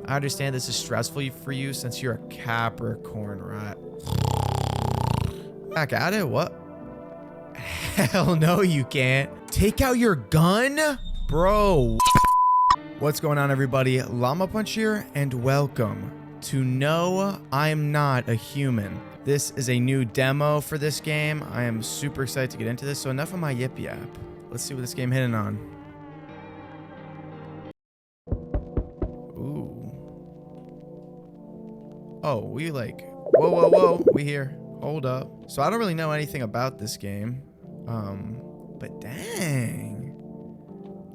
I understand this is stressful for you since you're a Capricorn, right? Back at it? What? Hell no, you can't. Take out your gun? Bro. What's going on, everybody? Llama Punch here, and welcome to No, I'm Not a Human. This is a new demo for this game. I am super excited to get into this, so enough of my yip yap. Let's see what this game hitting on. Ooh. Oh, we like... Whoa. We here. Hold up. So I don't really know anything about this game. But dang.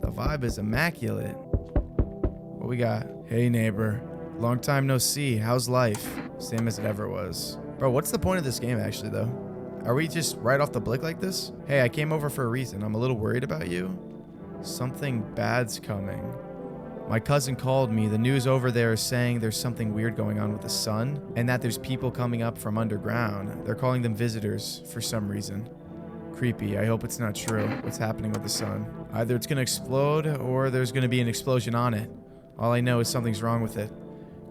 The vibe is immaculate. What we got? Hey, neighbor. Long time no see. How's life? Same as it ever was. Bro, what's the point of this game, actually, though? Are we just right off the blick like this? Hey, I came over for a reason. I'm a little worried about you. Something bad's coming. My cousin called me. The news over there is saying there's something weird going on with the sun, and that there's people coming up from underground. They're calling them visitors for some reason. Creepy. I hope it's not true. What's happening with the sun? Either it's gonna explode, or there's gonna be an explosion on it. All I know is something's wrong with it.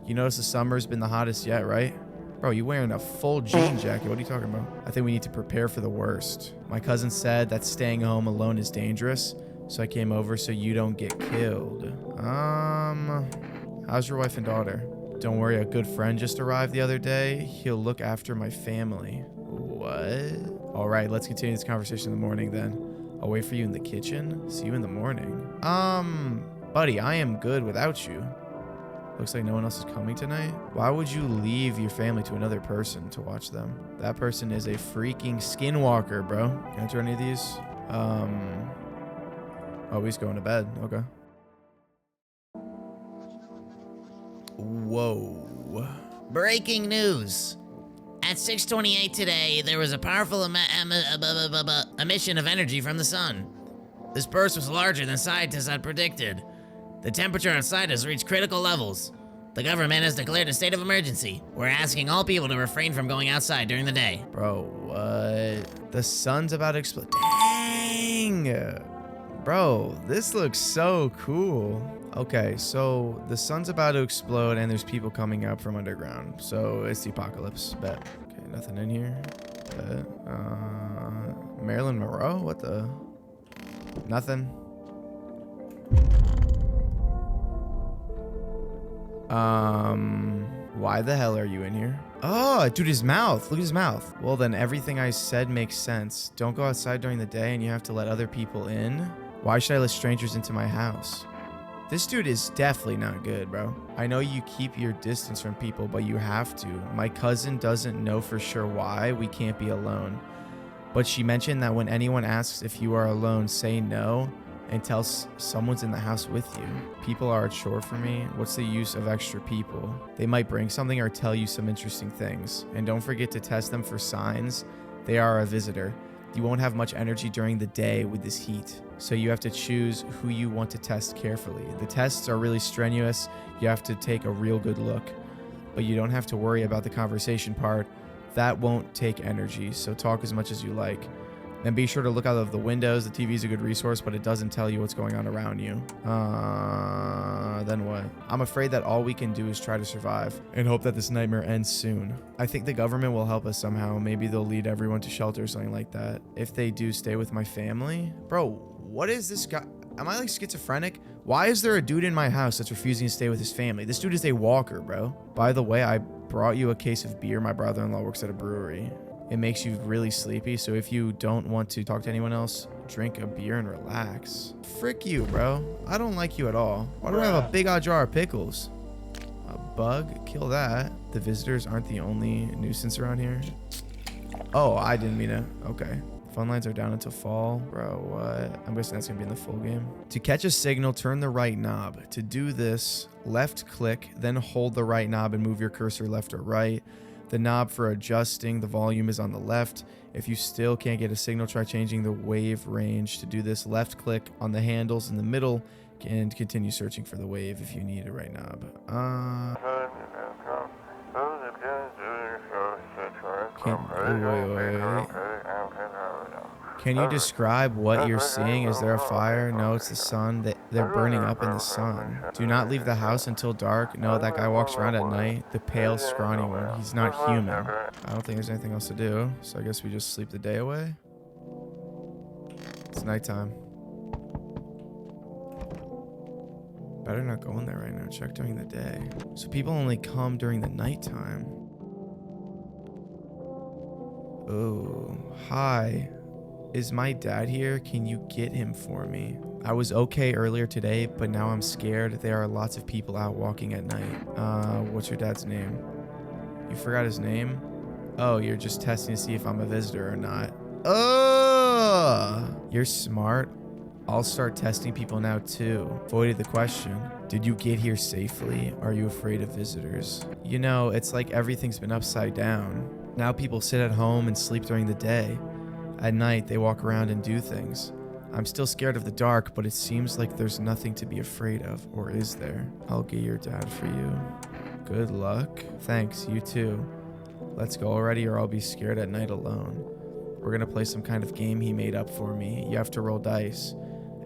You notice the summer's been the hottest yet, right? Bro, you wearing a full jean jacket. What are you talking about? I think we need to prepare for the worst. My cousin said that staying home alone is dangerous, so I came over so you don't get killed. How's your wife and daughter? Don't worry, a good friend just arrived the other day. He'll look after my family. What? All right, let's continue this conversation in the morning then. I'll wait for you in the kitchen. See you in the morning. Buddy, I am good without you. Looks like no one else is coming tonight. Why would you leave your family to another person to watch them? That person is a freaking skinwalker, bro. Can I enter any of these? Oh, he's going to bed. Okay. Whoa. Breaking news. At 6:28 today, there was a powerful emission of energy from the sun. This burst was larger than scientists had predicted. The temperature outside has reached critical levels. The government has declared a state of emergency. We're asking all people to refrain from going outside during the day. Bro, what? The sun's about to explode. Dang! Bro, this looks so cool. Okay, so the sun's about to explode and there's people coming up from underground. So it's the apocalypse. Bet. Okay, nothing in here. Bet. Marilyn Monroe? What the? Nothing. Why the hell are you in here? Oh, dude, his mouth. Look at his mouth. Well, then everything I said makes sense. Don't go outside during the day and you have to let other people in. Why should I let strangers into my house? This dude is definitely not good, bro. I know you keep your distance from people, but you have to. My cousin doesn't know for sure why we can't be alone. But she mentioned that when anyone asks if you are alone, say no and tell someone's in the house with you. People are a chore for me. What's the use of extra people? They might bring something or tell you some interesting things. And don't forget to test them for signs. They are a visitor. You won't have much energy during the day with this heat. So you have to choose who you want to test carefully. The tests are really strenuous. You have to take a real good look. But you don't have to worry about the conversation part. That won't take energy, so talk as much as you like. And be sure to look out of the windows. The TV is a good resource, but it doesn't tell you what's going on around you. Then what? I'm afraid that all we can do is try to survive and hope that this nightmare ends soon. I think the government will help us somehow. Maybe they'll lead everyone to shelter or something like that. If they do, stay with my family. Bro, what is this guy? Am I like schizophrenic? Why is there a dude in my house that's refusing to stay with his family? This dude is a walker, bro. By the way, I brought you a case of beer. My brother-in-law works at a brewery. It makes you really sleepy, so if you don't want to talk to anyone else, drink a beer and relax. Frick you, bro. I don't like you at all. Why do I have a big odd jar of pickles? A bug? Kill that. The visitors aren't the only nuisance around here. Oh, I didn't mean to. Okay. Phone lines are down until fall. Bro, what? I'm guessing that's gonna be in the full game. To catch a signal, turn the right knob. To do this, left click, then hold the right knob and move your cursor left or right. The knob for adjusting the volume is on the left. If you still can't get a signal, try changing the wave range. To do this, left click on the handles in the middle and continue searching for the wave if you need a right knob. Can you describe what you're seeing? Is there a fire? No, it's the sun. They're burning up in the sun. Do not leave the house until dark. No, that guy walks around at night. The pale, scrawny one. He's not human. I don't think there's anything else to do, so I guess we just sleep the day away. It's nighttime. Better not go in there right now. Check during the day. So people only come during the nighttime. Oh, hi. Is my dad here? Can you get him for me? I was okay earlier today, but now I'm scared. There are lots of people out walking at night. What's your dad's name? You forgot his name? Oh, you're just testing to see if I'm a visitor or not. Oh, you're smart. I'll start testing people now too. Voided the question. Did you get here safely? Are you afraid of visitors? You know, it's like everything's been upside down. Now people sit at home and sleep during the day. At night, they walk around and do things. I'm still scared of the dark, but it seems like there's nothing to be afraid of, or is there? I'll get your dad for you. Good luck. Thanks, you too. Let's go already or I'll be scared at night alone. We're gonna play some kind of game he made up for me. You have to roll dice.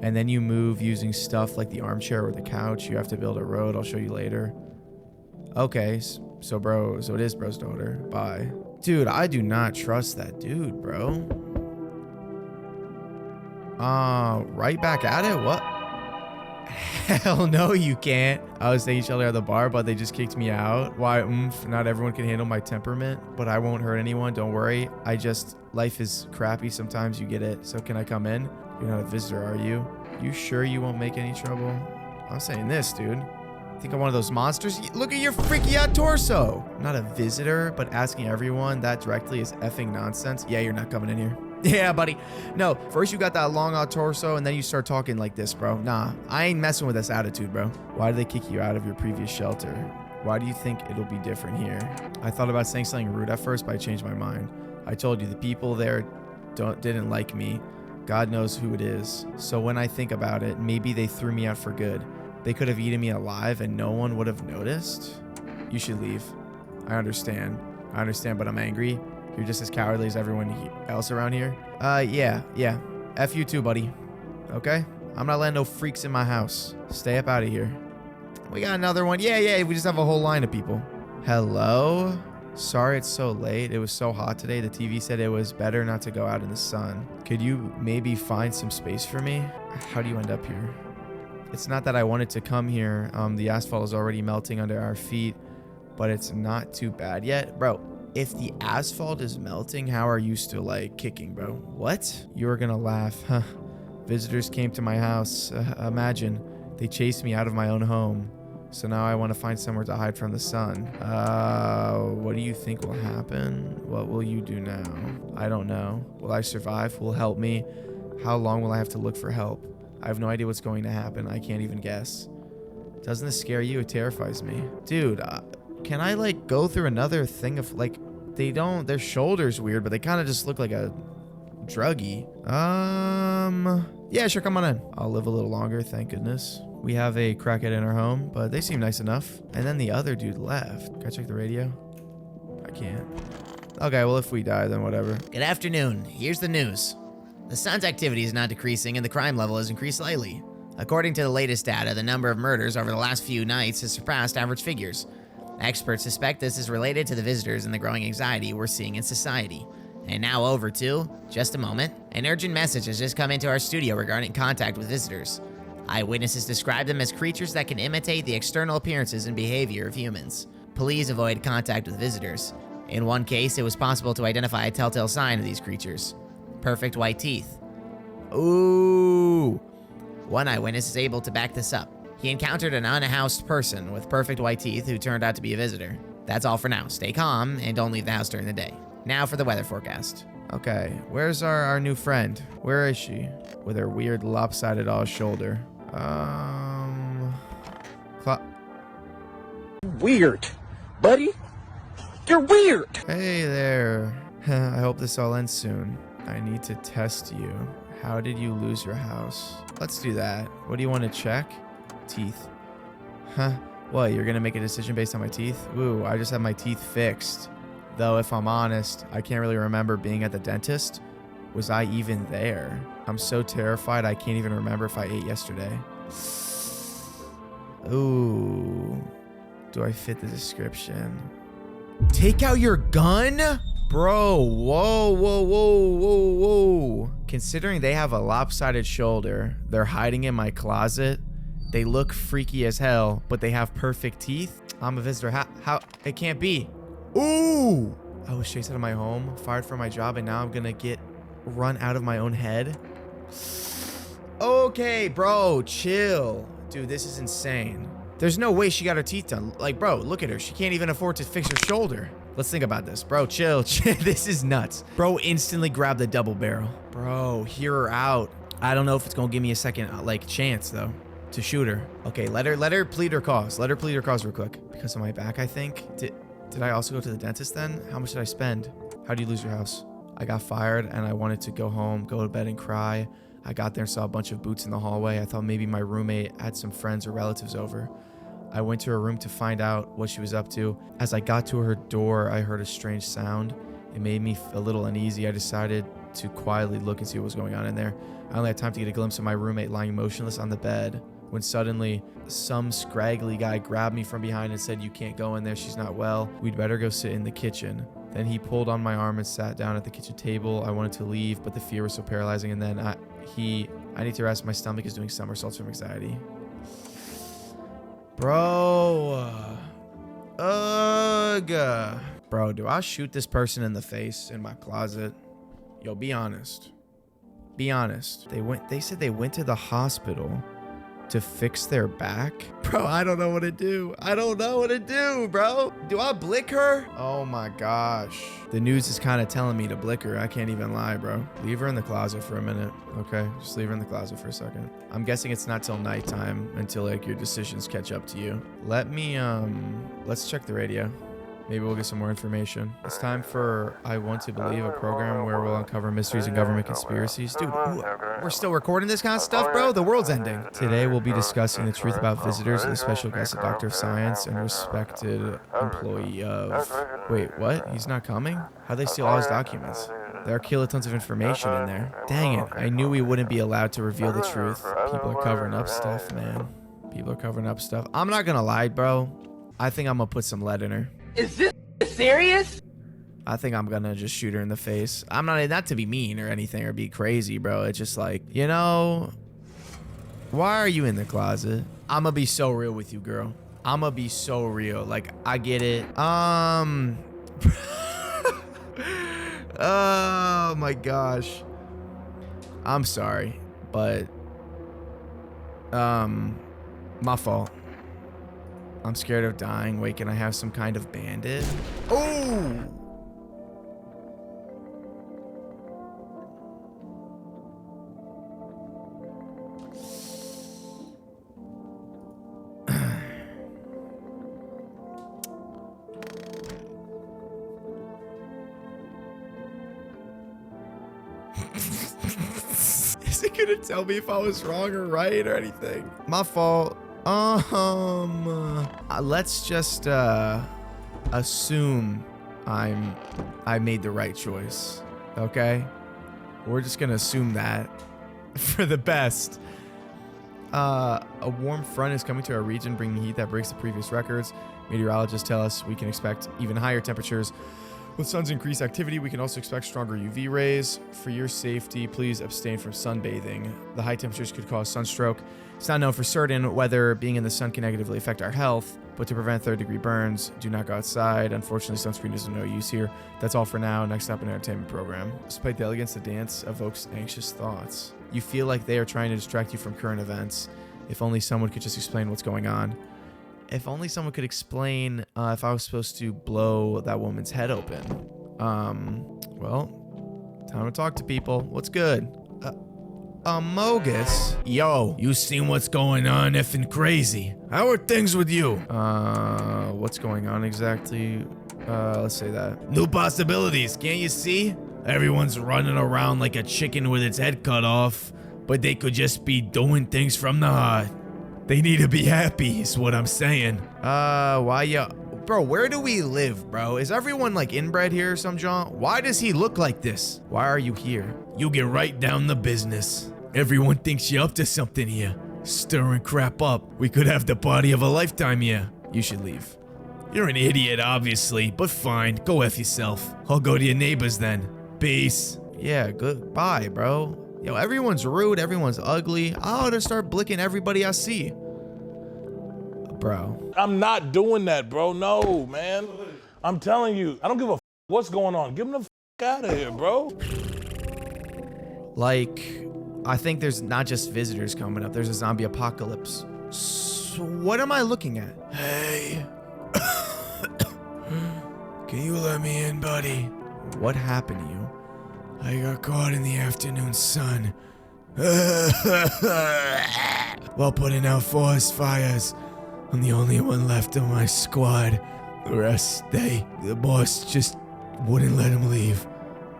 And then you move using stuff like the armchair or the couch. You have to build a road. I'll show you later. Okay, so it is bro's daughter. Bye. Dude, I do not trust that dude, bro. Right back at it? What? Hell no, you can't. I was saying each other at the bar, but they just kicked me out. Why? Not everyone can handle my temperament, but I won't hurt anyone. Don't worry. Life is crappy. Sometimes you get it. So can I come in? You're not a visitor, are you? You sure you won't make any trouble? I'm saying this, dude. Think I'm one of those monsters? Look at your freaky out torso. I'm not a visitor, but asking everyone that directly is effing nonsense. Yeah, you're not coming in here. Yeah, buddy. No, first you got that long out torso, and then you start talking like this, bro. Nah, I ain't messing with this attitude, bro. Why did they kick you out of your previous shelter? Why do you think it'll be different here? I thought about saying something rude at first, but I changed my mind. I told you, the people there didn't like me. God knows who it is. So when I think about it, maybe they threw me out for good. They could have eaten me alive and no one would have noticed. You should leave. I understand, but I'm angry. You're just as cowardly as everyone else around here. Yeah. F you too, buddy. Okay? I'm not letting no freaks in my house. Stay up out of here. We got another one. Yeah. We just have a whole line of people. Hello? Sorry it's so late. It was so hot today. The TV said it was better not to go out in the sun. Could you maybe find some space for me? How do you end up here? It's not that I wanted to come here. The asphalt is already melting under our feet, but it's not too bad yet. Bro, if the asphalt is melting, how are you still like kicking, bro? What? You were gonna laugh, huh? Visitors came to my house. Imagine, they chased me out of my own home. So now I want to find somewhere to hide from the sun. What do you think will happen? What will you do now? I don't know. Will I survive? Will help me? How long will I have to look for help? I have no idea what's going to happen. I can't even guess. Doesn't this scare you? It terrifies me. Dude, can I like go through another thing of like, their shoulders weird, but they kind of just look like a druggie. Yeah, sure, come on in. I'll live a little longer, thank goodness. We have a crackhead in our home, but they seem nice enough. And then the other dude left. Can I check the radio? I can't. Okay, well, if we die, then whatever. Good afternoon. Here's the news. The sun's activity is not decreasing and the crime level has increased slightly. According to the latest data, the number of murders over the last few nights has surpassed average figures. Experts suspect this is related to the visitors and the growing anxiety we're seeing in society. And now over to, just a moment, an urgent message has just come into our studio regarding contact with visitors. Eyewitnesses describe them as creatures that can imitate the external appearances and behavior of humans. Please avoid contact with visitors. In one case, it was possible to identify a telltale sign of these creatures. Perfect white teeth. Ooh. One eyewitness is able to back this up. He encountered an unhoused person with perfect white teeth who turned out to be a visitor. That's all for now. Stay calm and don't leave the house during the day. Now for the weather forecast. Okay, where's our new friend? Where is she? With her weird lopsided shoulder. Weird, buddy. You're weird. Hey there. I hope this all ends soon. I need to test you. How did you lose your house? Let's do that. What do you want to check? Teeth. Huh? What, you're gonna make a decision based on my teeth? Ooh, I just had my teeth fixed. Though if I'm honest, I can't really remember being at the dentist. Was I even there? I'm so terrified I can't even remember if I ate yesterday. Ooh. Do I fit the description? Take out your gun? Bro, whoa, whoa, whoa, whoa, whoa. Considering they have a lopsided shoulder, they're hiding in my closet. They look freaky as hell, but they have perfect teeth. I'm a visitor. How? It can't be. Ooh. I was chased out of my home, fired from my job, and now I'm gonna get run out of my own head. Okay, bro, chill. Dude, this is insane. There's no way she got her teeth done. Like, bro, look at her. She can't even afford to fix her shoulder. Let's think about this. Bro, chill. This is nuts. Bro instantly grabbed the double barrel. Bro, hear her out. I don't know if it's gonna give me a second, like, chance, though, to shoot her. Okay, let her plead her cause. Let her plead her cause real quick. Because of my back, I think. Did I also go to the dentist then? How much did I spend? How do you lose your house? I got fired and I wanted to go home, go to bed and cry. I got there and saw a bunch of boots in the hallway. I thought maybe my roommate had some friends or relatives over. I went to her room to find out what she was up to. As I got to her door, I heard a strange sound. It made me a little uneasy. I decided to quietly look and see what was going on in there. I only had time to get a glimpse of my roommate lying motionless on the bed when suddenly some scraggly guy grabbed me from behind and said, "You can't go in there. She's not well. We'd better go sit in the kitchen." Then he pulled on my arm and sat down at the kitchen table. I wanted to leave, but the fear was so paralyzing. And then I need to rest. My stomach is doing somersaults from anxiety. Bro. Ugh. Bro, do I shoot this person in the face in my closet? Yo, be honest. Be honest. They said they went to the hospital to fix their back. Bro, I don't know what to do. I don't know what to do, bro. Do I blick her? Oh my gosh. The news is kind of telling me to blick her. I can't even lie, bro. Leave her in the closet for a minute, okay? Just leave her in the closet for a second. I'm guessing it's not till nighttime until like your decisions catch up to you. Let's check the radio. Maybe we'll get some more information. It's time for I Want to Believe, a program where we'll uncover mysteries and government conspiracies. Dude, we're still recording this kind of stuff, bro? The world's ending. Today, we'll be discussing the truth about visitors with a special guest, a doctor of science and respected employee of... Wait, what? He's not coming? How'd they steal all his documents? There are kilotons of information in there. Dang it. I knew we wouldn't be allowed to reveal the truth. People are covering up stuff, man. People are covering up stuff. I'm not gonna lie, bro. I think I'm gonna put some lead in her. Is this serious? I think I'm gonna just shoot her in the face. I'm not to be mean or anything or be crazy, bro. It's just like, you know, why are you in the closet? I'm gonna be so real with you, girl. I'm gonna be so real. Like, I get it. Oh my gosh. I'm sorry, but my fault. I'm scared of dying. Wait, can I have some kind of bandit? Oh! Is it gonna tell me if I was wrong or right or anything? My fault. Let's just assume I made the right choice. Okay? We're just gonna assume that for the best. A warm front is coming to our region, bringing heat that breaks the previous records. Meteorologists tell us we can expect even higher temperatures. With sun's increased activity, we can also expect stronger UV rays. For your safety, please abstain from sunbathing. The high temperatures could cause sunstroke. It's not known for certain whether being in the sun can negatively affect our health, but to prevent third-degree burns, do not go outside. Unfortunately, sunscreen is of no use here. That's all for now. Next up, an entertainment program. Despite the elegance, the dance evokes anxious thoughts. You feel like they are trying to distract you from current events. If only someone could just explain what's going on. If only someone could explain if I was supposed to blow that woman's head open. Well, time to talk to people. What's good? Mogus. Yo, you seen what's going on? Effing crazy. How are things with you? What's going on exactly? Let's say that. New possibilities, can't you see? Everyone's running around like a chicken with its head cut off, but they could just be doing things from the heart. They need to be happy, is what I'm saying. Bro, where do we live, bro? Is everyone like inbred here or some jaunt? Why does he look like this? Why are you here? You get right down the business. Everyone thinks you're up to something here. Stirring crap up. We could have the party of a lifetime here. You should leave. You're an idiot, obviously, but fine. Go F yourself. I'll go to your neighbors then. Peace. Yeah, goodbye, bro. Yo, everyone's rude. Everyone's ugly. I ought to start blicking everybody I see. Bro. I'm not doing that, bro. No, man. I'm telling you, I don't give a what's going on. Get him the out of here, bro. Like, I think there's not just visitors coming up. There's a zombie apocalypse. So what am I looking at? Hey. Can you let me in, buddy? What happened to you? I got caught in the afternoon sun. While putting out forest fires. I'm the only one left of my squad. The rest, the boss just wouldn't let him leave.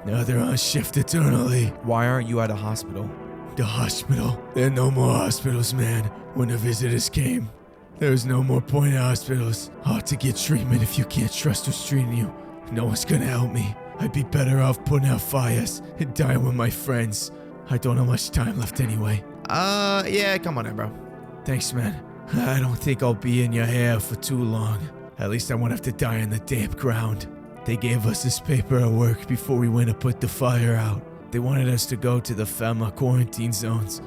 Now they're on shift eternally. Why aren't you at a hospital? The hospital? There are no more hospitals, man. When the visitors came, there was no more point at hospitals. Hard to get treatment if you can't trust who's treating you. No one's gonna help me. I'd be better off putting out fires and dying with my friends. I don't have much time left anyway. Yeah, come on in, bro. Thanks, man. I don't think I'll be in your hair for too long. At least I won't have to die in the damp ground. They gave us this paper at work before we went to put the fire out. They wanted us to go to the FEMA quarantine zones.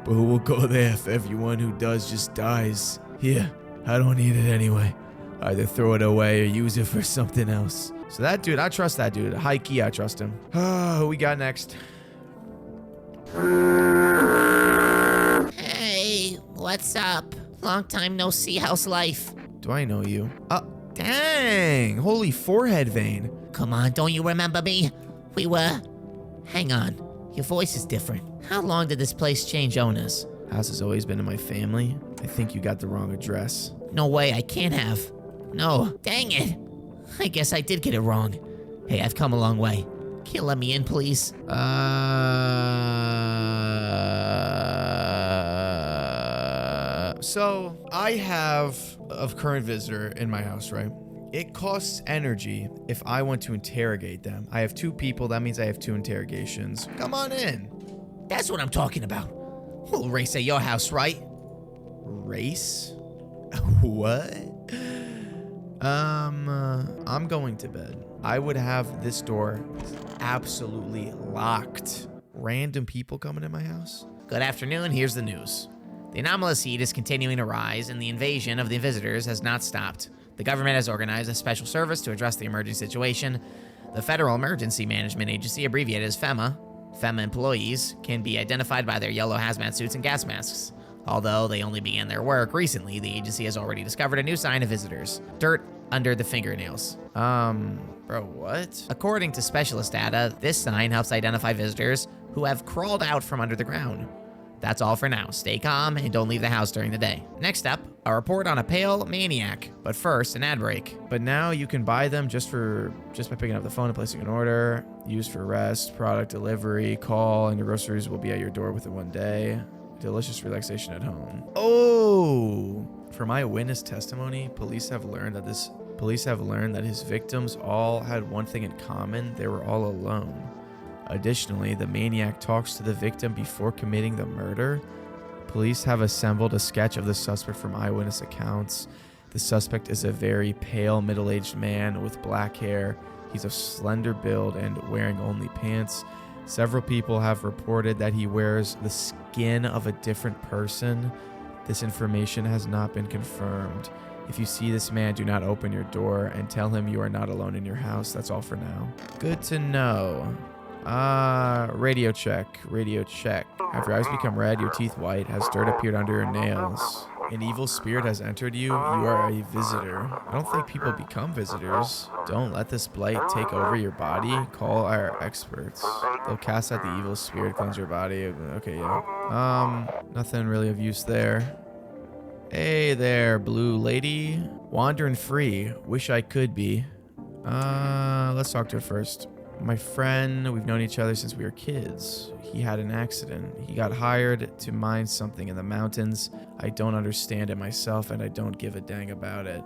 But who will go there if everyone who does just dies? Here, I don't need it anyway. Either throw it away or use it for something else. So that dude, I trust that dude. High key, I trust him. Who we got next? Hey, what's up? Long time no see, how's life? Do I know you? Dang! Holy forehead vein. Come on, don't you remember me? We were... Hang on, your voice is different. How long did this place change owners? House has always been in my family. I think you got the wrong address. No way, I can't have. No, dang it. I guess I did get it wrong. Hey, I've come a long way. Can you let me in, please? So I have a current visitor in my house, right? It costs energy if I want to interrogate them. I have 2 people. That means I have 2 interrogations. Come on in. That's what I'm talking about. We'll race at your house, right? Race? What? I'm going to bed. I would have this door absolutely locked. Random people coming in my house? Good afternoon, here's the news. The anomalous heat is continuing to rise, and the invasion of the visitors has not stopped. The government has organized a special service to address the emerging situation. The Federal Emergency Management Agency, abbreviated as FEMA. FEMA employees can be identified by their yellow hazmat suits and gas masks. Although they only began their work recently, the agency has already discovered a new sign of visitors. Dirt under the fingernails. Bro, what? According to specialist data, this sign helps identify visitors who have crawled out from under the ground. That's all for now. Stay calm and don't leave the house during the day. Next up, a report on a pale maniac. But first, an ad break. But now you can buy them just by picking up the phone and placing an order. Used for rest, product delivery, call, and your groceries will be at your door within 1 day. Delicious relaxation at home. Oh! For my witness testimony, police have learned that his victims all had one thing in common. They were all alone. Additionally, the maniac talks to the victim before committing the murder. Police have assembled a sketch of the suspect from eyewitness accounts. The suspect is a very pale, middle-aged man with black hair. He's of slender build and wearing only pants. Several people have reported that he wears the skin of a different person. This information has not been confirmed. If you see this man, do not open your door and tell him you are not alone in your house. That's all for now. Good to know. Radio check. Have your eyes become red, your teeth white? Has dirt appeared under your nails? An evil spirit has entered you? You are a visitor. I don't think people become visitors. Don't let this blight take over your body. Call our experts. They'll cast out the evil spirit, cleanse your body. Okay, yeah. Nothing really of use there. Hey there, blue lady. Wandering free. Wish I could be. Let's talk to her first. My friend, we've known each other since we were kids. He had an accident. He got hired to mine something in the mountains. I don't understand it myself, and I don't give a dang about it.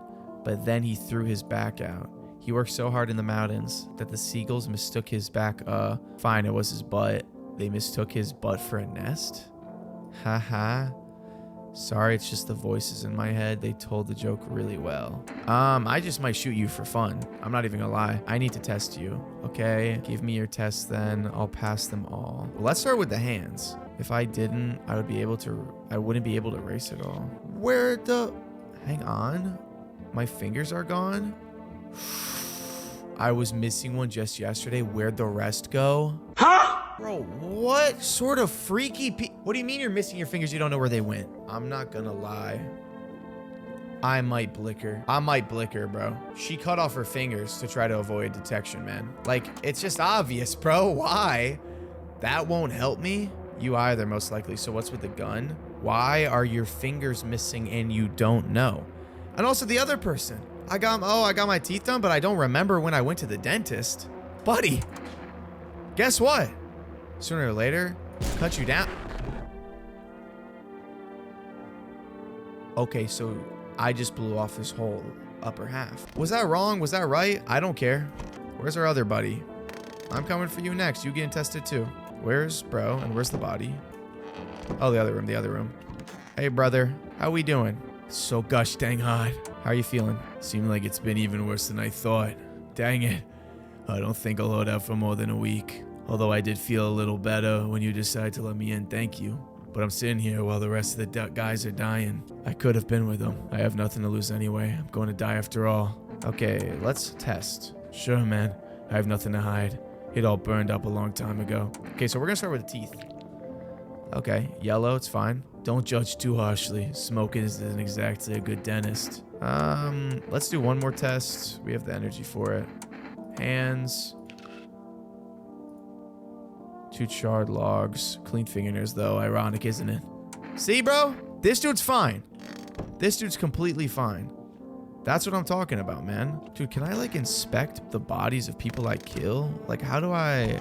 but then he threw his back out. He worked so hard in the mountains that the seagulls mistook his back, fine, it was his butt. They mistook his butt for a nest? Haha. Sorry, it's just the voices in my head. They told the joke really well. I just might shoot you for fun. I'm not even gonna lie. I need to test you, okay? Give me your tests then. I'll pass them all. Well, let's start with the hands. If I didn't, I wouldn't be able to erase it all. Hang on. My fingers are gone? I was missing one just yesterday. Where'd the rest go? Huh? Bro, what sort of freaky what do you mean you're missing your fingers? You don't know where they went? I'm not gonna lie. I might blicker. Bro. She cut off her fingers to try to avoid detection, man. Like, it's just obvious, bro. Why? That won't help me? You either, most likely. So what's with the gun? Why are your fingers missing and you don't know? And also the other person. I got my teeth done, but I don't remember when I went to the dentist. Buddy, guess what? Sooner or later, cut you down. Okay, so I just blew off this whole upper half. Was that wrong? Was that right? I don't care. Where's our other buddy? I'm coming for you next. You getting tested too. Where's bro? And where's the body? Oh, the other room. Hey, brother. How we doing? So gosh dang hot. How are you feeling? Seemed like it's been even worse than I thought. Dang it. I don't think I'll hold out for more than a week. Although I did feel a little better when you decided to let me in, thank you. But I'm sitting here while the rest of the guys are dying. I could have been with them. I have nothing to lose anyway. I'm going to die after all. Okay, let's test. Sure, man. I have nothing to hide. It all burned up a long time ago. Okay, so we're going to start with the teeth. Okay, yellow, it's fine. Don't judge too harshly. Smoking isn't exactly a good dentist. Let's do one more test. We have the energy for it. Hands. 2 charred logs. Clean fingernails, though. Ironic, isn't it? See, bro? This dude's fine. This dude's completely fine. That's what I'm talking about, man. Dude, can I, like, inspect the bodies of people I kill? Like, how do I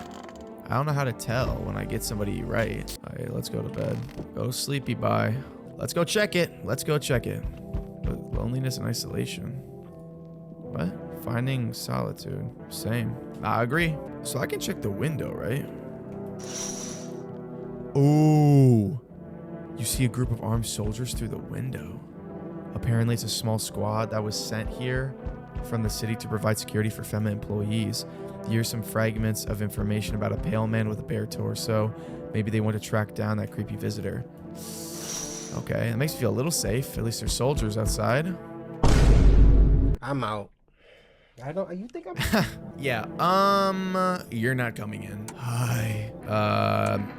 don't know how to tell when I get somebody right. All right, let's go to bed. Go sleepy, bye. Let's go check it. Loneliness and isolation. What? Finding solitude. Same. I agree. So I can check the window, right? Ooh. You see a group of armed soldiers through the window. Apparently it's a small squad that was sent here from the city to provide security for FEMA employees. Here's some fragments of information about a pale man with a bare torso. Maybe they want to track down that creepy visitor. Okay, that makes me feel a little safe. At least there's soldiers outside. I'm out. You think I'm Yeah, you're not coming in. Hi.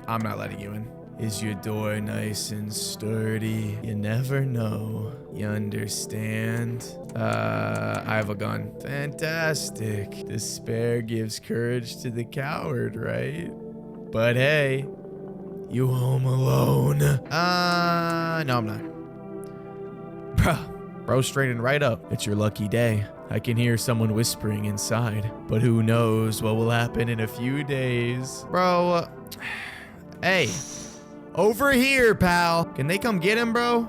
I'm not letting you in. Is your door nice and sturdy? You never know. You understand? I have a gun. Fantastic. Despair gives courage to the coward, right? But hey, you home alone? No, I'm not. Bro, straighten right up. It's your lucky day. I can hear someone whispering inside, but who knows what will happen in a few days. Bro, hey, over here, pal. Can they come get him, bro?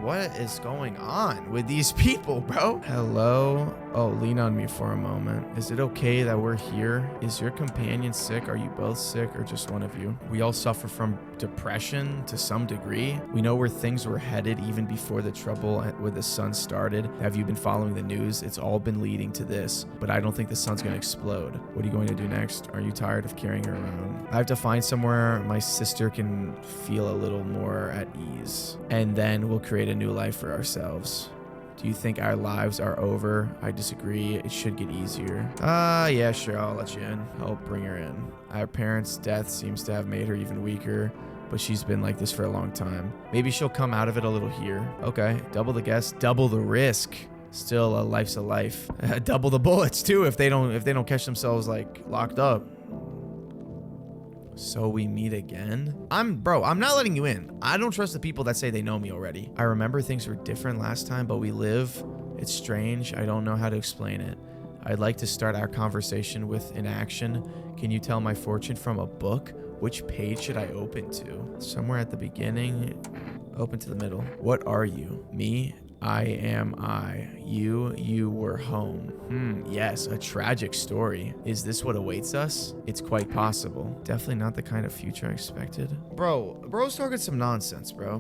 What is going on with these people, bro? Hello? Oh, lean on me for a moment. Is it okay that we're here? Is your companion sick? Are you both sick or just one of you? We all suffer from depression to some degree. We know where things were headed even before the trouble with the sun started. Have you been following the news? It's all been leading to this, but I don't think the sun's gonna explode. What are you going to do next? Are you tired of carrying her around? I have to find somewhere my sister can feel a little more at ease, and then we'll create a new life for ourselves. Do you think our lives are over? I disagree. It should get easier. Yeah, sure. I'll let you in. I'll bring her in. Our parents' death seems to have made her even weaker, but she's been like this for a long time. Maybe she'll come out of it a little here. Okay, double the guess, double the risk. Still, a life's a life. Double the bullets too if they don't catch themselves like locked up. So we meet again? Bro, I'm not letting you in. I don't trust the people that say they know me already. I remember things were different last time, but we live. It's strange. I don't know how to explain it. I'd like to start our conversation with an action. Can you tell my fortune from a book? Which page should I open to? Somewhere at the beginning. Open to the middle. What are you? Me? I am I. You were home. Yes, a tragic story. Is this what awaits us? It's quite possible. Definitely not the kind of future I expected. Bro's talking some nonsense, bro.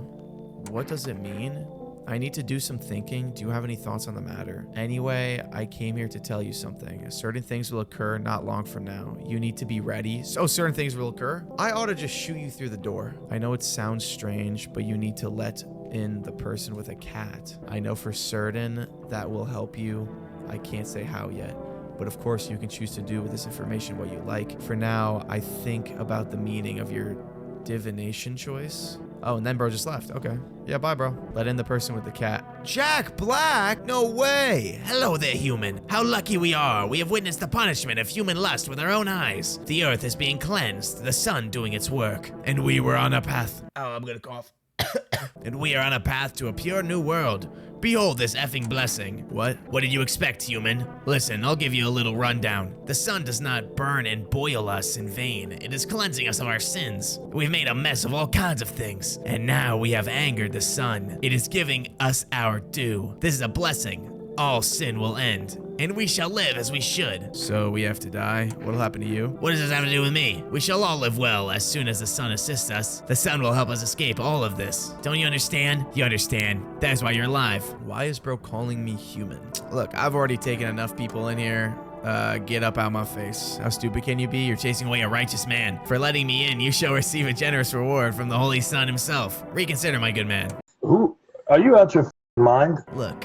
What does it mean? I need to do some thinking. Do you have any thoughts on the matter? Anyway, I came here to tell you something. Certain things will occur not long from now. You need to be ready. So certain things will occur? I ought to just shoot you through the door. I know it sounds strange, but you need to let in the person with a cat. I know for certain that will help you. I can't say how yet. But of course, you can choose to do with this information what you like. For now, I think about the meaning of your divination choice. Oh, and then bro just left. Okay. Yeah, bye, bro. Let in the person with the cat. Jack Black? No way. Hello there, human. How lucky we are. We have witnessed the punishment of human lust with our own eyes. The earth is being cleansed, the sun doing its work. And we were on a path. Oh, I'm gonna cough. And we are on a path to a pure new world. Behold this effing blessing. What? What did you expect, human? Listen, I'll give you a little rundown. The sun does not burn and boil us in vain. It is cleansing us of our sins. We've made a mess of all kinds of things. And now we have angered the sun. It is giving us our due. This is a blessing. All sin will end, and we shall live as we should. So we have to die? What'll happen to you? What does this have to do with me? We shall all live well as soon as the sun assists us. The sun will help us escape all of this. Don't you understand? You understand. That's why you're alive. Why is bro calling me human? Look, I've already taken enough people in here. Get up out my face. How stupid can you be? You're chasing away a righteous man. For letting me in, you shall receive a generous reward from the Holy Sun himself. Reconsider, my good man. Who? Are you out your mind? Look,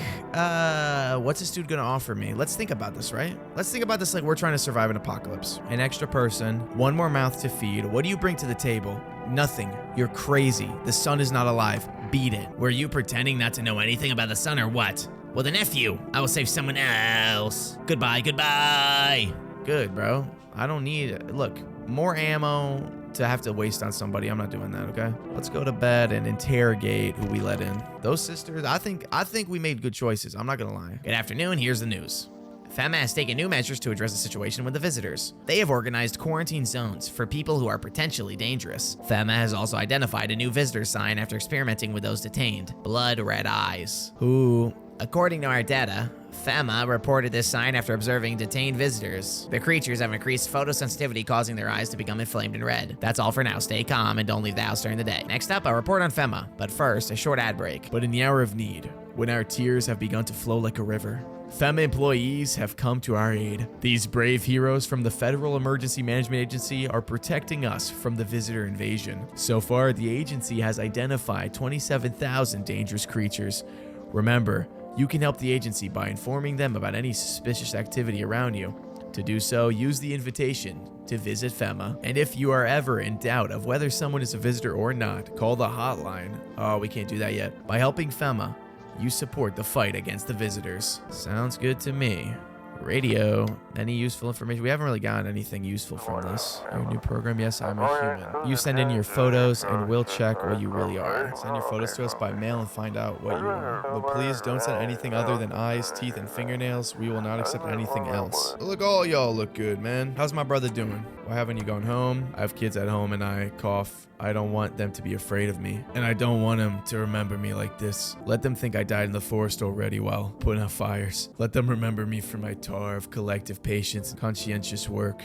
what's this dude gonna offer me? Let's think about this, right? Let's think about this like we're trying to survive an apocalypse. An extra person, one more mouth to feed. What do you bring to the table? Nothing. You're crazy. The sun is not alive. Beat it. Were you pretending not to know anything about the sun or what? Well, the nephew. I will save someone else. Goodbye, goodbye. Good, bro. I don't need, look, more ammo to have to waste on somebody. I'm not doing that, okay? Let's go to bed and interrogate who we let in. Those sisters, I think we made good choices. I'm not gonna lie. Good afternoon, here's the news. FEMA has taken new measures to address the situation with the visitors. They have organized quarantine zones for people who are potentially dangerous. FEMA has also identified a new visitor sign after experimenting with those detained. Blood red eyes. Who? According to our data, FEMA reported this sign after observing detained visitors. The creatures have increased photosensitivity, causing their eyes to become inflamed and red. That's all for now. Stay calm and don't leave the house during the day. Next up, a report on FEMA. But first, a short ad break. But in the hour of need, when our tears have begun to flow like a river, FEMA employees have come to our aid. These brave heroes from the Federal Emergency Management Agency are protecting us from the visitor invasion. So far, the agency has identified 27,000 dangerous creatures. Remember, you can help the agency by informing them about any suspicious activity around you. To do so, use the invitation to visit FEMA. And if you are ever in doubt of whether someone is a visitor or not, call the hotline. Oh, we can't do that yet. By helping FEMA, you support the fight against the visitors. Sounds good to me. Radio. Any useful information? We haven't really gotten anything useful from this. Your new program? Yes, I'm a human. You send in your photos and we'll check what you really are. Send your photos to us by mail and find out what you are. But please don't send anything other than eyes, teeth, and fingernails. We will not accept anything else. Look, all y'all look good, man. How's my brother doing? Why haven't you gone home? I have kids at home and I cough. I don't want them to be afraid of me. And I don't want them to remember me like this. Let them think I died in the forest already while putting out fires. Let them remember me for my tour of collective patience and conscientious work.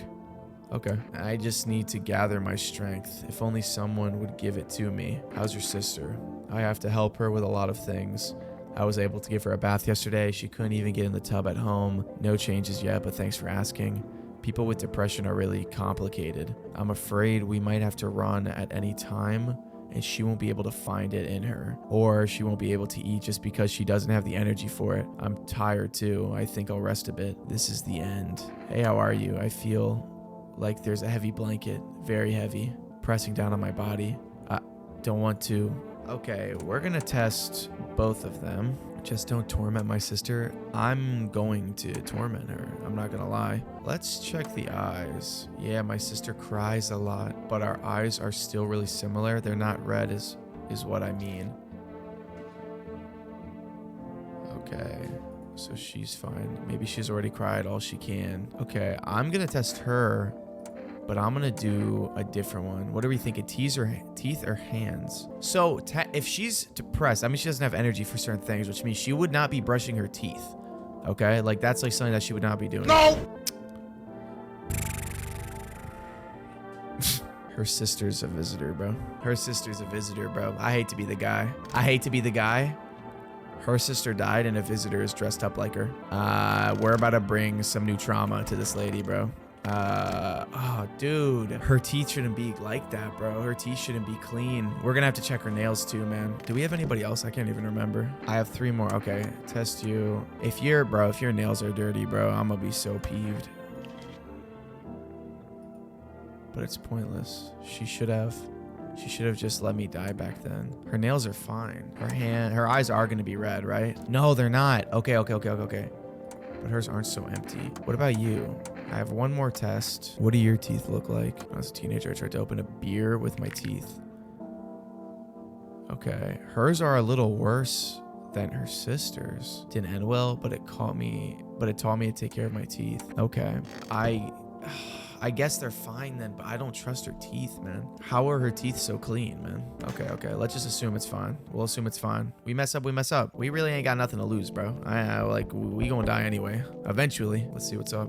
Okay. I just need to gather my strength. If only someone would give it to me. How's your sister? I have to help her with a lot of things. I was able to give her a bath yesterday. She couldn't even get in the tub at home. No changes yet, but thanks for asking. People with depression are really complicated. I'm afraid we might have to run at any time and she won't be able to find it in her. Or she won't be able to eat just because she doesn't have the energy for it. I'm tired too. I think I'll rest a bit. This is the end. Hey, how are you? I feel like there's a heavy blanket, very heavy, pressing down on my body. I don't want to. Okay, we're gonna test both of them. Just don't torment my sister. I'm going to torment her. I'm not gonna lie. Let's check the eyes. Yeah, my sister cries a lot, but our eyes are still really similar. They're not red is what I mean. Okay, so she's fine. Maybe she's already cried all she can. Okay, I'm gonna test her, but I'm gonna do a different one. What are we thinking? Teeth or hands? So if she's depressed, I mean, she doesn't have energy for certain things, which means she would not be brushing her teeth. Okay, like that's like something that she would not be doing. No! Her sister's a visitor, bro. Her sister's a visitor, bro. I hate to be the guy. I hate to be the guy. Her sister died and a visitor is dressed up like her. We're about to bring some new trauma to this lady, bro. Oh, dude. Her teeth shouldn't be like that, bro. Her teeth shouldn't be clean. We're gonna have to check her nails too, man. Do we have anybody else? I can't even remember. I have 3 more. Okay, test you. If your nails are dirty, bro, I'm gonna be so peeved. But it's pointless. She should have just let me die back then. Her nails are fine. Her eyes are gonna be red, right? No, they're not. Okay. But hers aren't so empty. What about you? I have 1 more test. What do your teeth look like? When I was a teenager, I tried to open a beer with my teeth. Okay, hers are a little worse than her sister's. Didn't end well, but it taught me to take care of my teeth. Okay, I guess they're fine then, but I don't trust her teeth, man. How are her teeth so clean, man? Okay. Let's just assume it's fine. We'll assume it's fine. We mess up. We really ain't got nothing to lose, bro. We gonna die anyway. Eventually. Let's see what's up.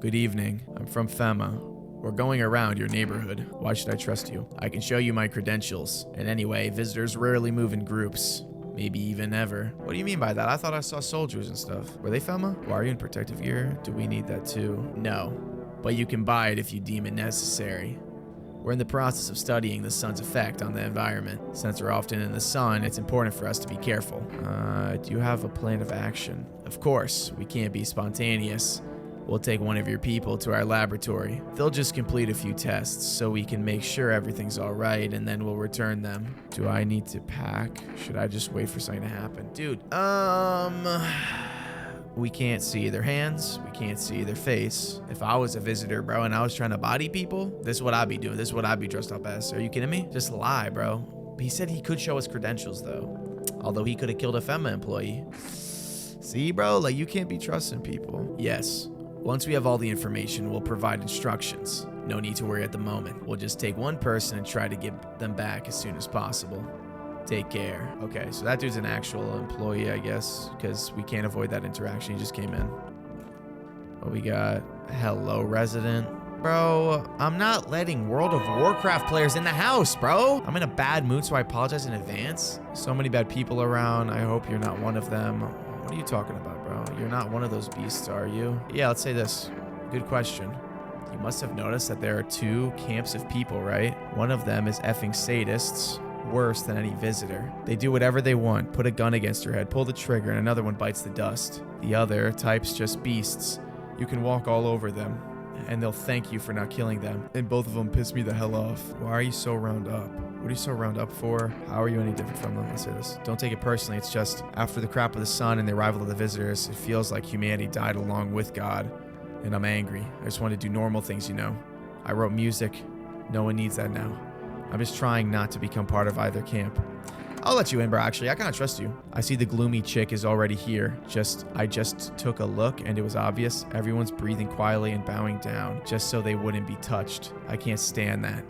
Good evening. I'm from FEMA. We're going around your neighborhood. Why should I trust you? I can show you my credentials. And anyway, visitors rarely move in groups. Maybe even never. What do you mean by that? I thought I saw soldiers and stuff. Were they FEMA? Why are you in protective gear? Do we need that too? No. But you can buy it if you deem it necessary. We're in the process of studying the sun's effect on the environment. Since we're often in the sun, it's important for us to be careful. Do you have a plan of action? Of course, we can't be spontaneous. We'll take one of your people to our laboratory. They'll just complete a few tests so we can make sure everything's all right, and then we'll return them. Do I need to pack? Should I just wait for something to happen? Dude, we can't see their hands. We can't see their face. If I was a visitor, bro, and I was trying to body people, this is what I'd be doing. This is what I'd be dressed up as. Are you kidding me? Just lie, bro. He said he could show us credentials, though. Although he could have killed a FEMA employee. See, bro? Like, you can't be trusting people. Yes. Once we have all the information, we'll provide instructions. No need to worry at the moment. We'll just take one person and try to get them back as soon as possible. Take care. Okay, so that dude's an actual employee, I guess, because we can't avoid that interaction. He just came in. What we got? Hello, resident. Bro, I'm not letting World of Warcraft players in the house, bro. I'm in a bad mood, so I apologize in advance. So many bad people around. I hope you're not one of them. What are you talking about, bro? You're not one of those beasts, are you? Yeah, let's say this. Good question. You must have noticed that there are 2 camps of people, right? One of them is effing sadists, worse than any visitor. They do whatever they want, put a gun against your head, pull the trigger, and another one bites the dust. The other type's just beasts. You can walk all over them, and they'll thank you for not killing them. And both of them piss me the hell off. Why are you so round up? What are you so round up for? How are you any different from them? Let's say this. Don't take it personally. It's just after the crap of the sun and the arrival of the visitors, it feels like humanity died along with God. And I'm angry. I just want to do normal things, you know. I wrote music. No one needs that now. I'm just trying not to become part of either camp. I'll let you in, bro. Actually, I kind of trust you. I see the gloomy chick is already here. I just took a look and it was obvious. Everyone's breathing quietly and bowing down just so they wouldn't be touched. I can't stand that.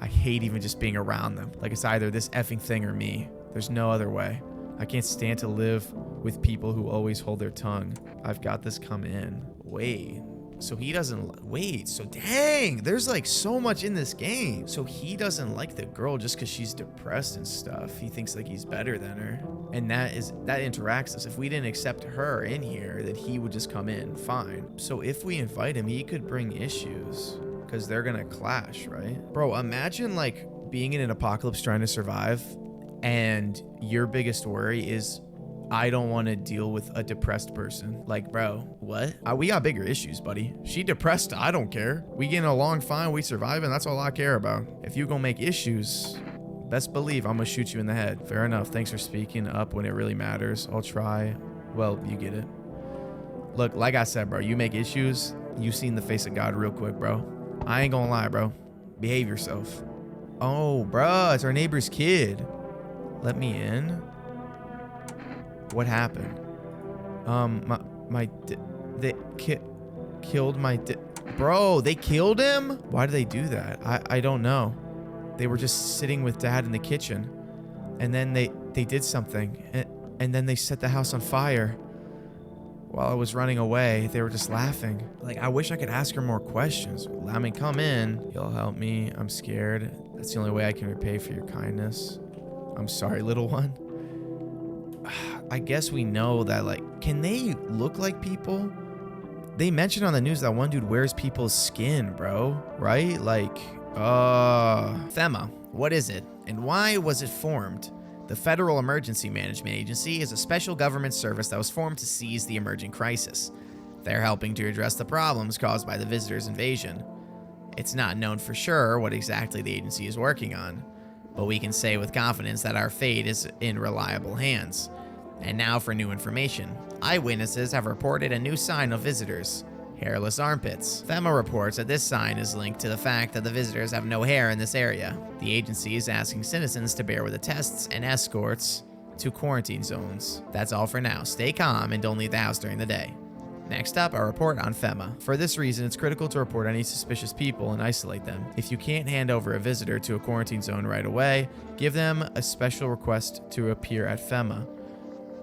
I hate even just being around them. Like it's either this effing thing or me. There's no other way. I can't stand to live with people who always hold their tongue. I've got this come in. Wait. So he doesn't... Wait. So dang. There's like so much in this game. So he doesn't like the girl just because she's depressed and stuff. He thinks like he's better than her. And that interacts us. If we didn't accept her in here, then he would just come in. Fine. So if we invite him, he could bring issues. Because they're gonna clash, right? Bro, imagine like being in an apocalypse trying to survive and your biggest worry is, I don't want to deal with a depressed person. Like, bro, what? We got bigger issues, buddy. She depressed, I don't care. We getting along fine, we surviving, that's all I care about. If you gonna make issues, best believe I'm gonna shoot you in the head. Fair enough, thanks for speaking up when it really matters. I'll try. Well, you get it. Look, like I said, bro, you make issues, you seen the face of God real quick, bro. I ain't gonna lie, bro. Behave yourself. Oh, bro, it's our neighbor's kid. Let me in. What happened? They killed my Bro, they killed him? Why did they do that? I don't know. They were just sitting with Dad in the kitchen. And then they did something. And then they set the house on fire. While I was running away, they were just laughing. Like, I wish I could ask her more questions. I mean, come in. You'll help me. I'm scared. That's the only way I can repay for your kindness. I'm sorry, little one. I guess we know that, like, can they look like people? They mentioned on the news that one dude wears people's skin, bro. Right? Like, FEMA, what is it? And why was it formed? The Federal Emergency Management Agency is a special government service that was formed to seize the emerging crisis. They're helping to address the problems caused by the visitors' invasion. It's not known for sure what exactly the agency is working on, but we can say with confidence that our fate is in reliable hands. And now for new information. Eyewitnesses have reported a new sign of visitors: hairless armpits. FEMA reports that this sign is linked to the fact that the visitors have no hair in this area. The agency is asking citizens to bear with the tests and escorts to quarantine zones. That's all for now. Stay calm and don't leave the house during the day. Next up, a report on FEMA. For this reason, it's critical to report any suspicious people and isolate them. If you can't hand over a visitor to a quarantine zone right away, give them a special request to appear at FEMA.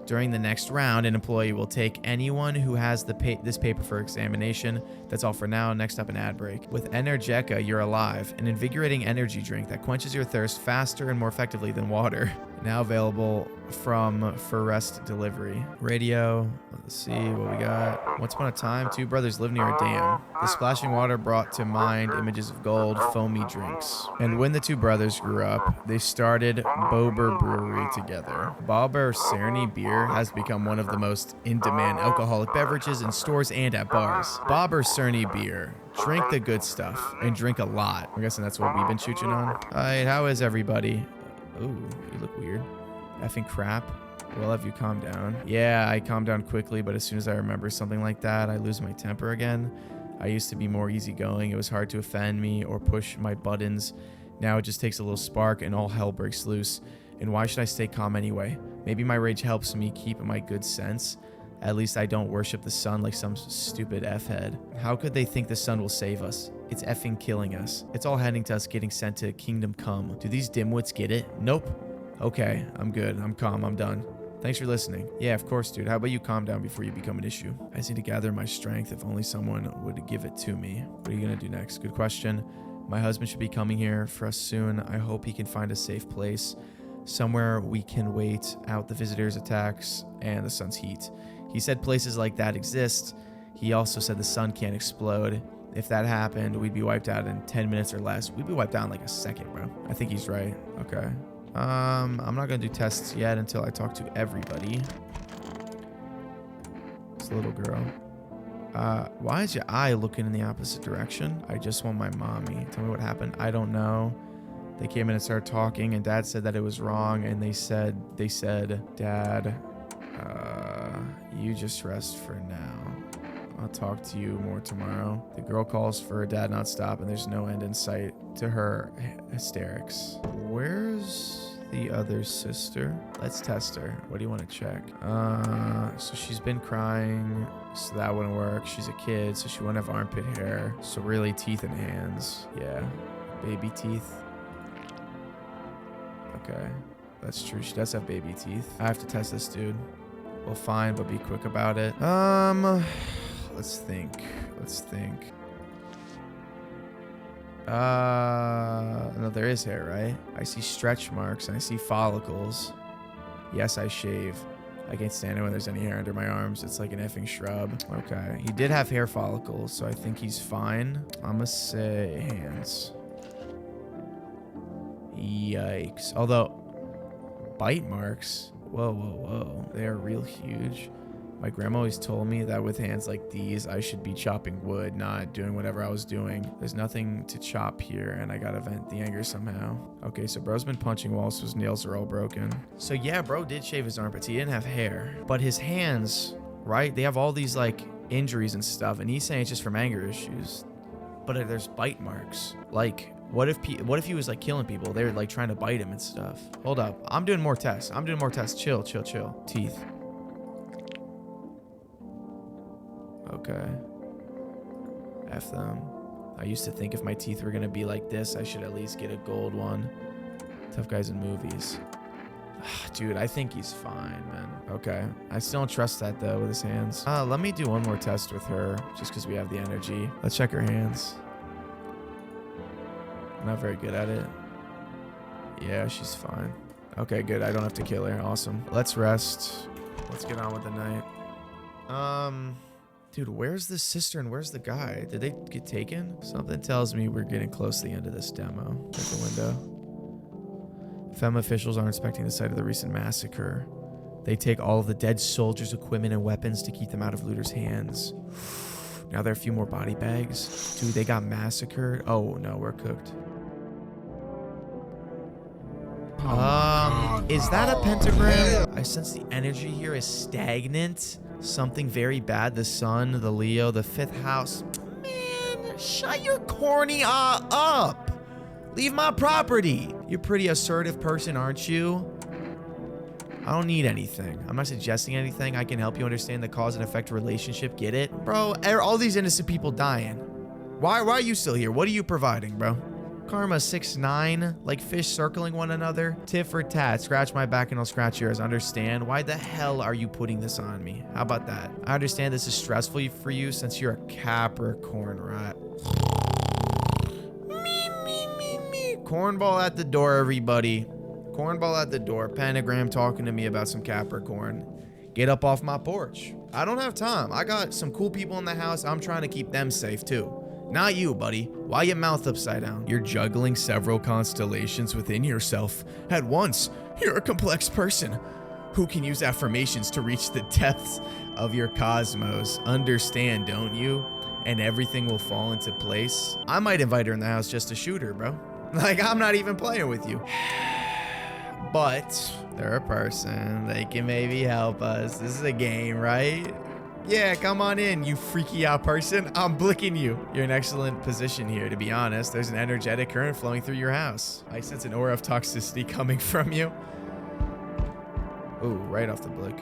During the next round, an employee will take anyone who has this paper for examination. That's all for now. Next up, an ad break. With Energeca, you're alive, an invigorating energy drink that quenches your thirst faster and more effectively than water. Now available from Forest Delivery. Radio. Let's see what we got. Once upon a time, two brothers lived near a dam. The splashing water brought to mind images of gold, foamy drinks. And when the two brothers grew up, they started Bober Brewery together. Bober Cerny beer has become one of the most in-demand alcoholic beverages in stores and at bars. Bober Cerny beer. Drink the good stuff and drink a lot. I'm guessing that's what we've been chooching on. Alright, how is everybody? Ooh, you look weird. Effing crap. We'll have you calm down. Yeah, I calm down quickly, but as soon as I remember something like that, I lose my temper again. I used to be more easygoing. It was hard to offend me or push my buttons. Now it just takes a little spark and all hell breaks loose. And why should I stay calm anyway? Maybe my rage helps me keep my good sense. At least I don't worship the sun like some stupid F-head. How could they think the sun will save us? It's effing killing us. It's all heading to us getting sent to Kingdom Come. Do these dimwits get it? Nope. Okay, I'm good. I'm calm. I'm done. Thanks for listening. Yeah, of course, dude. How about you calm down before you become an issue? I just need to gather my strength. If only someone would give it to me. What are you gonna do next? Good question. My husband should be coming here for us soon. I hope he can find a safe place. Somewhere we can wait out the visitors' attacks and the sun's heat. He said places like that exist. He also said the sun can't explode. If that happened, we'd be wiped out in 10 minutes or less. We'd be wiped out in like a second, bro. I think he's right. Okay. I'm not gonna do tests yet until I talk to everybody. This little girl. Why is your eye looking in the opposite direction? I just want my mommy. Tell me what happened. I don't know. They came in and started talking, and Dad said that it was wrong, and they said, Dad, you just rest for now. I'll talk to you more tomorrow. The girl calls for her dad not stop, and there's no end in sight to her hysterics. Where's the other sister? Let's test her. What do you want to check? So she's been crying, so that wouldn't work. She's a kid, so she wouldn't have armpit hair. So really teeth and hands. Yeah, baby teeth. Okay, that's true. She does have baby teeth. I have to test this dude. Well, fine, but be quick about it. Let's think. No, there is hair, right? I see stretch marks and I see follicles. Yes, I shave. I can't stand it when there's any hair under my arms. It's like an effing shrub. Okay, he did have hair follicles, so I think he's fine. I'm gonna say hands. Yikes. Although, bite marks. Whoa. They are real huge. My grandma always told me that with hands like these, I should be chopping wood, not doing whatever I was doing. There's nothing to chop here, and I gotta vent the anger somehow. Okay, so bro's been punching walls, so his nails are all broken. So yeah, bro did shave his armpits. He didn't have hair. But his hands, right? They have all these, like, injuries and stuff, and he's saying it's just from anger issues. But there's bite marks. Like, what if he was, like, killing people? They were, like, trying to bite him and stuff. Hold up. I'm doing more tests. Chill. Teeth. Okay. F them. I used to think if my teeth were gonna be like this, I should at least get a gold one. Tough guys in movies. Dude, I think he's fine, man. Okay. I still don't trust that, though, with his hands. Let me do one more test with her, just because we have the energy. Let's check her hands. I'm not very good at it. Yeah, she's fine. Okay, good. I don't have to kill her. Awesome. Let's rest. Let's get on with the night. Dude, where's the sister and where's the guy? Did they get taken? Something tells me we're getting close to the end of this demo. Check the window. FEMA officials are inspecting the site of the recent massacre. They take all of the dead soldiers' equipment and weapons to keep them out of looters' hands. Now there are a few more body bags. Dude, they got massacred. Oh, no, we're cooked. Is that a pentagram? I sense the energy here is stagnant. Something very bad. The sun, the Leo, the 5th house. Man, shut your corny up. Leave my property. You're a pretty assertive person, aren't you? I don't need anything. I'm not suggesting anything. I can help you understand the cause and effect relationship. Get it? Bro, all these innocent people dying. Why are you still here? What are you providing, bro? Karma 6-9, like fish circling one another. Tit for tat, scratch my back and I'll scratch yours. Understand? Why the hell are you putting this on me? How about that? I understand this is stressful for you since you're a Capricorn, right? Me. Cornball at the door, everybody. Cornball at the door. Pentagram talking to me about some Capricorn. Get up off my porch. I don't have time. I got some cool people in the house. I'm trying to keep them safe too. Not you, buddy. Why your mouth upside down? You're juggling several constellations within yourself at once. You're a complex person who can use affirmations to reach the depths of your cosmos. Understand, don't you? And everything will fall into place. I might invite her in the house just to shoot her, bro. Like, I'm not even playing with you. But they're a person. They can maybe help us. This is a game, right? Yeah, come on in, you freaky out person. I'm blicking you. You're in excellent position here, to be honest. There's an energetic current flowing through your house. I sense an aura of toxicity coming from you. Ooh, right off the blick.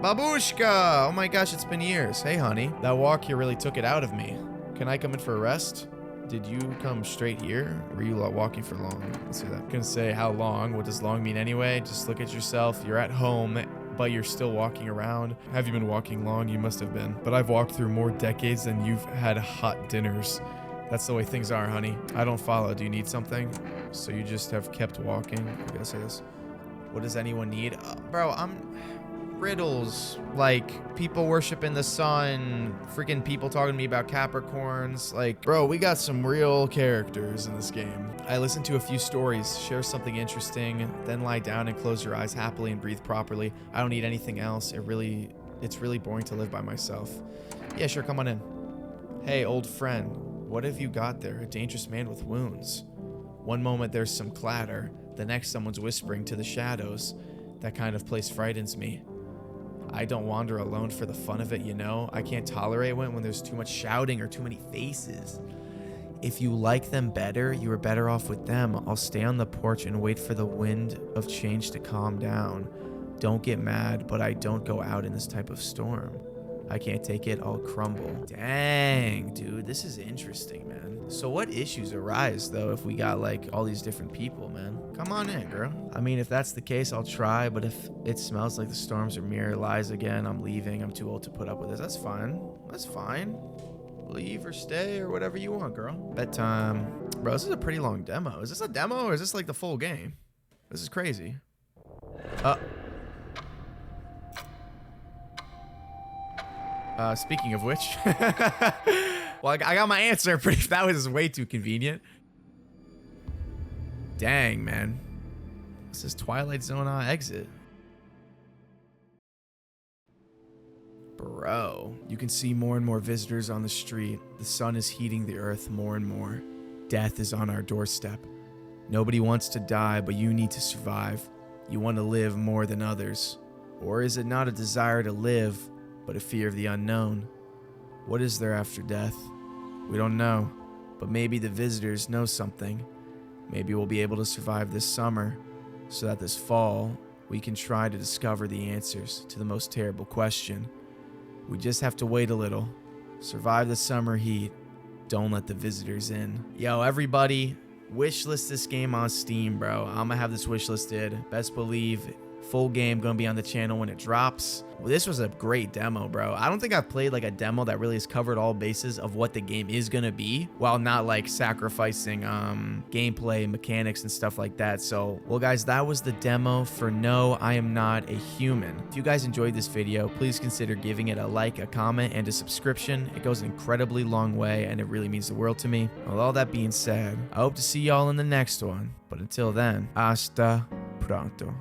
Babushka! Oh my gosh, it's been years. Hey, honey. That walk here really took it out of me. Can I come in for a rest? Did you come straight here? Or were you walking for long? Let's see that. I'm gonna say how long. What does long mean anyway? Just look at yourself. You're at home, but you're still walking around. Have you been walking long? You must have been. But I've walked through more decades than you've had hot dinners. That's the way things are, honey. I don't follow. Do you need something? So you just have kept walking. I gotta say this. What does anyone need? Bro, riddles. Like, people worshiping the sun. Freaking people talking to me about Capricorns. Like, bro, we got some real characters in this game. I listen to a few stories, share something interesting, then lie down and close your eyes happily and breathe properly. I don't need anything else. It's really boring to live by myself. Yeah, sure, come on in. Hey, old friend, what have you got there? A dangerous man with wounds. One moment there's some clatter, the next someone's whispering to the shadows. That kind of place frightens me. I don't wander alone for the fun of it, you know? I can't tolerate it when there's too much shouting or too many faces. If you like them better, you are better off with them. I'll stay on the porch and wait for the wind of change to calm down. Don't get mad, but I don't go out in this type of storm. I can't take it, I'll crumble. Dang, dude, this is interesting, man. So what issues arise, though, if we got, like, all these different people, man? Come on in, girl. I mean, if that's the case, I'll try, but if it smells like the storms are mere lies again, I'm leaving. I'm too old to put up with this. That's fine. That's fine. Leave or stay or whatever you want, girl. Bedtime. Bro, this is a pretty long demo. Is this a demo or is this, like, the full game? This is crazy. Speaking of which, well, I got my answer. That was way too convenient. Dang, man. This is Twilight Zone exit. Bro, you can see more and more visitors on the street. The sun is heating the earth more and more. Death is on our doorstep. Nobody wants to die, but you need to survive. You want to live more than others. Or is it not a desire to live, but a fear of the unknown? What is there after death? We don't know, but maybe the visitors know something. Maybe we'll be able to survive this summer, so that this fall, we can try to discover the answers to the most terrible question. We just have to wait a little. Survive the summer heat. Don't let the visitors in. Yo, everybody, wishlist this game on Steam, bro. I'm gonna have this wishlisted. Best believe full game gonna be on the channel when it drops. Well, this was a great demo, bro. I don't think I've played like a demo that really has covered all bases of what the game is gonna be while not like sacrificing gameplay mechanics and stuff like that. So, well guys, that was the demo for No, I Am Not a Human. If you guys enjoyed this video, please consider giving it a like, a comment, and a subscription. It goes an incredibly long way and it really means the world to me. With all that being said, I hope to see y'all in the next one. But until then, hasta pronto.